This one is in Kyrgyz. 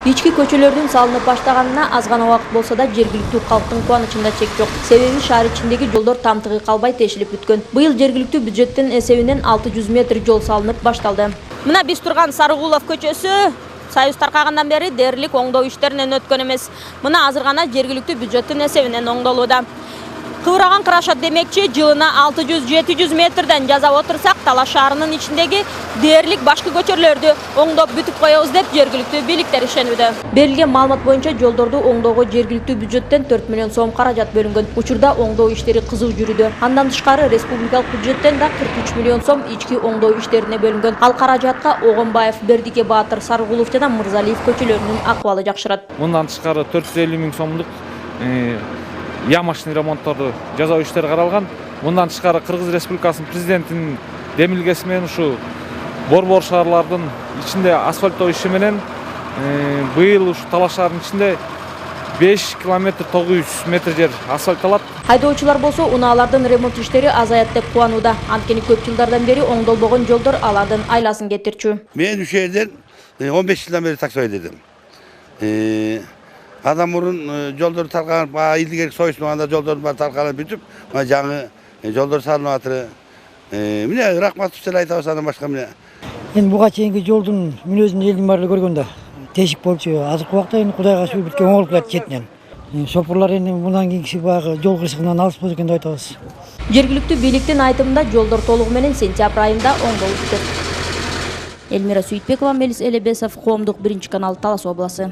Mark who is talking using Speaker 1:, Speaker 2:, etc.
Speaker 1: Ички көчөлөрдүн салынып баштаганына аз гана убакыт болсо да жергиликтүү калктын кубанычында чек жок. Себеби шаар ичиндеги жолдор тамтыгы калбай тешилип бүткөн. Быйыл жергиликтүү бюджеттин эсебинен 600 метр жол салынып башталды. Мына биз турган Сарыгулов көчөсү Союз таркагандан бери дээрлик оңдоо иштеринен өткөн эмес. Мына азыр гана жергиликтүү бюджеттин эсебинен оңдолууда. Кыбыраган кырашат демекчи, жылына 600-700 метрден жасап отурсак, Талаш шаарынын ичиндеги дээрлик башкы көчөлөрдү оңдоп бүтүп коебуз деп жергиликтүү бийликтер ишенүүдө. Берилген маалымат боюнча жолдорду оңдоого жергиликтүү бюджеттен 4 миллион сом каражат бөлүнгөн. Учурда оңдоо иштери кызуу жүрүүдө. Андан тышкары республикалык бюджеттен да 43 миллион сом ички оңдоо иштерине бөлүнгөн. Ал каражатка Огонбаев, Бердике Баатыр, Сарыгулов жана Мырзалиев көчөлөрүнүн акыбалы жакшырат.
Speaker 2: Мындан тышкары 450 миң сомдук ямашный ремонтторду жасоо иштери каралган. Мындан тышкары Кыргыз Республикасынын президентинин демилгеси менен ушу борбор шаарлардын ичинде асфальттоо иши менен быйыл ушу Талаш шаарынын ичинде 5 километр 900 метр жер асфальтталат.
Speaker 1: Айдоочулар болсо унаалардын ремонт иштери азаят деп кубанууда. Анткени көп жылдардан бери оңдолбогон жолдор алардын айласын кетирчү.
Speaker 3: Мен ушул жерден 15 жылдан бери такси айдадым. Адам мурун жолдор таркалып, илдигерки союштун анда жолдордун баары таркалып бүтүп, жаңы жолдор салынып атыр. Міне рахмат силер айтабыз, андан башка міне.
Speaker 4: Мен буга чейинки жолдун мен өзүм элдин баары көргөндө тешик болчу. Азыркы убакта эми Кудайга шүгүр бүткөн оңолуп келет четинен. Шопурлар эми мындан кийинки баягы жол кырсыгынан алыспайт экен деп айтабыз.
Speaker 1: Жергиликтүү бийликтин айтымында жолдор толугу менен сентябрь айында оңдолуп бүтөт. Элмира Сүйтбекова, Мелис Элебесов, Коомдук 1 канал, Талас областы.